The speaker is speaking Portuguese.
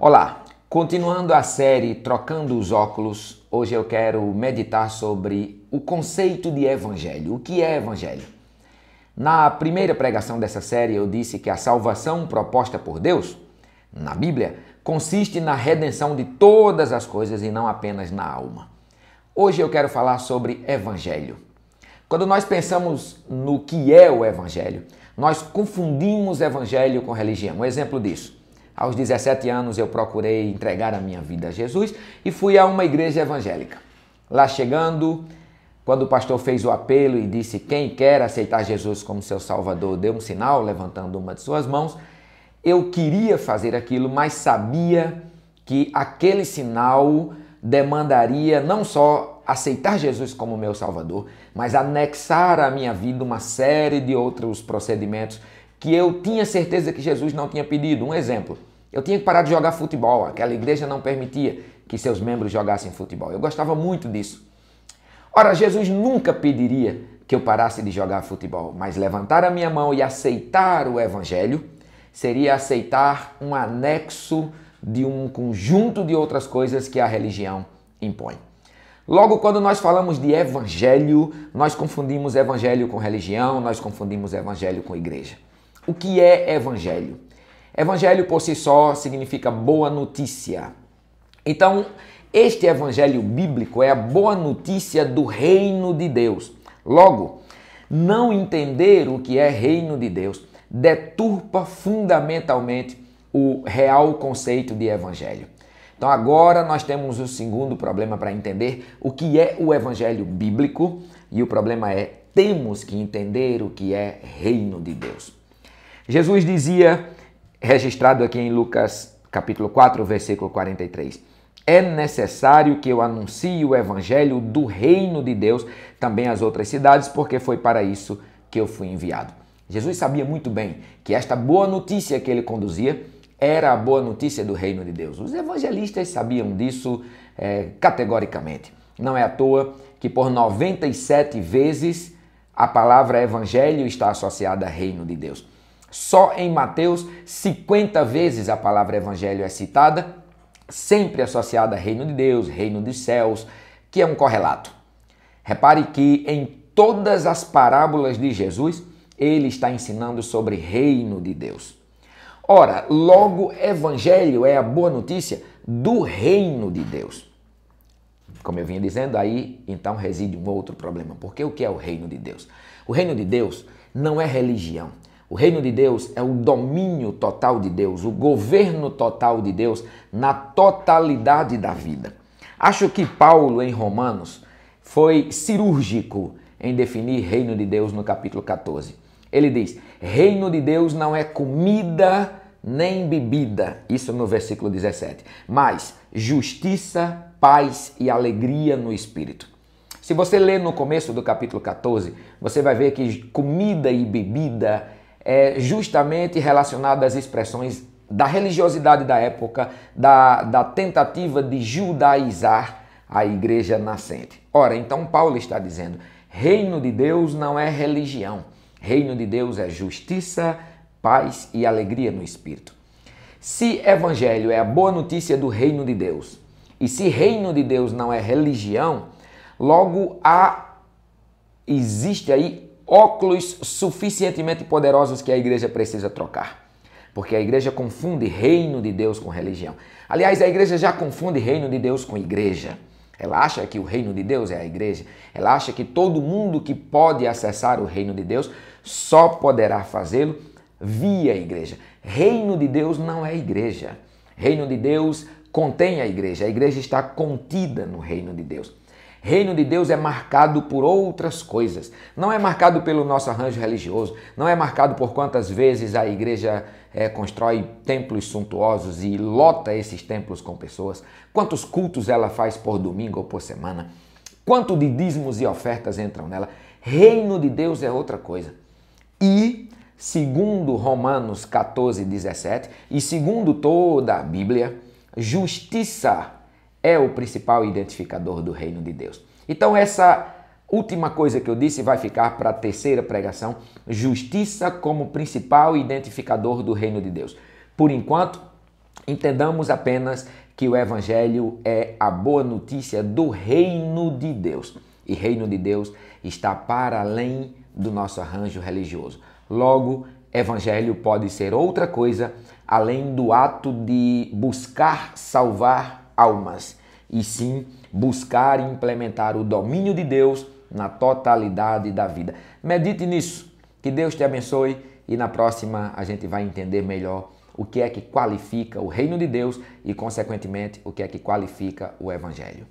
Olá, continuando a série Trocando os Óculos, hoje eu quero meditar sobre o conceito de evangelho. O que é evangelho? Na primeira pregação dessa série eu disse que a salvação proposta por Deus, na Bíblia, consiste na redenção de todas as coisas e não apenas na alma. Hoje eu quero falar sobre evangelho. Quando nós pensamos no que é o evangelho, nós confundimos evangelho com religião. Um exemplo disso. Aos 17 anos eu procurei entregar a minha vida a Jesus e fui a uma igreja evangélica. Lá chegando, quando o pastor fez o apelo e disse quem quer aceitar Jesus como seu Salvador, deu um sinal levantando uma de suas mãos, eu queria fazer aquilo, mas sabia que aquele sinal demandaria não só aceitar Jesus como meu Salvador, mas anexar à minha vida uma série de outros procedimentos que eu tinha certeza que Jesus não tinha pedido. Um exemplo, eu tinha que parar de jogar futebol, aquela igreja não permitia que seus membros jogassem futebol. Eu gostava muito disso. Ora, Jesus nunca pediria que eu parasse de jogar futebol, mas levantar a minha mão e aceitar o evangelho seria aceitar um anexo de um conjunto de outras coisas que a religião impõe. Logo, quando nós falamos de evangelho, nós confundimos evangelho com religião, nós confundimos evangelho com igreja. O que é evangelho? Evangelho por si só significa boa notícia. Então, este evangelho bíblico é a boa notícia do reino de Deus. Logo, não entender o que é reino de Deus deturpa fundamentalmente o real conceito de evangelho. Então agora nós temos o segundo problema para entender o que é o evangelho bíblico e o problema é temos que entender o que é reino de Deus. Jesus dizia, registrado aqui em Lucas capítulo 4, versículo 43, é necessário que eu anuncie o evangelho do reino de Deus também às outras cidades, porque foi para isso que eu fui enviado. Jesus sabia muito bem que esta boa notícia que ele conduzia era a boa notícia do reino de Deus. Os evangelistas sabiam disso categoricamente. Não é à toa que por 97 vezes a palavra evangelho está associada a reino de Deus. Só em Mateus 50 vezes a palavra evangelho é citada, sempre associada a reino de Deus, reino dos céus, que é um correlato. Repare que em todas as parábolas de Jesus, ele está ensinando sobre reino de Deus. Ora, logo, evangelho é a boa notícia do reino de Deus. Como eu vinha dizendo, aí então reside um outro problema. Porque o que é o reino de Deus? O reino de Deus não é religião. O reino de Deus é o domínio total de Deus, o governo total de Deus na totalidade da vida. Acho que Paulo, em Romanos, foi cirúrgico em definir reino de Deus no capítulo 14. Ele diz, reino de Deus não é comida nem bebida, isso no versículo 17, mas justiça, paz e alegria no Espírito. Se você ler no começo do capítulo 14, você vai ver que comida e bebida é justamente relacionado às expressões da religiosidade da época, da tentativa de judaizar a igreja nascente. Ora, então Paulo está dizendo, reino de Deus não é religião, reino de Deus é justiça, paz e alegria no Espírito. Se evangelho é a boa notícia do reino de Deus, e se reino de Deus não é religião, logo existe aí óculos suficientemente poderosos que a igreja precisa trocar. Porque a igreja confunde reino de Deus com religião. Aliás, a igreja já confunde reino de Deus com igreja. Ela acha que o reino de Deus é a igreja. Ela acha que todo mundo que pode acessar o reino de Deus só poderá fazê-lo via igreja. Reino de Deus não é igreja. Reino de Deus contém a igreja. A igreja está contida no reino de Deus. Reino de Deus é marcado por outras coisas. Não é marcado pelo nosso arranjo religioso. Não é marcado por quantas vezes a igreja constrói templos suntuosos e lota esses templos com pessoas. Quantos cultos ela faz por domingo ou por semana. Quanto de dízimos e ofertas entram nela. Reino de Deus é outra coisa. E, segundo Romanos 14, 17, e segundo toda a Bíblia, justiça é o principal identificador do reino de Deus. Então essa última coisa que eu disse vai ficar para a terceira pregação, justiça como principal identificador do reino de Deus. Por enquanto, Entendamos apenas que o Evangelho é a boa notícia do reino de Deus. E reino de Deus está para além do nosso arranjo religioso. Logo, Evangelho pode ser outra coisa além do ato de buscar salvar almas, e sim buscar implementar o domínio de Deus na totalidade da vida. Medite nisso, que Deus te abençoe e na próxima a gente vai entender melhor o que é que qualifica o reino de Deus e, consequentemente, o que é que qualifica o Evangelho.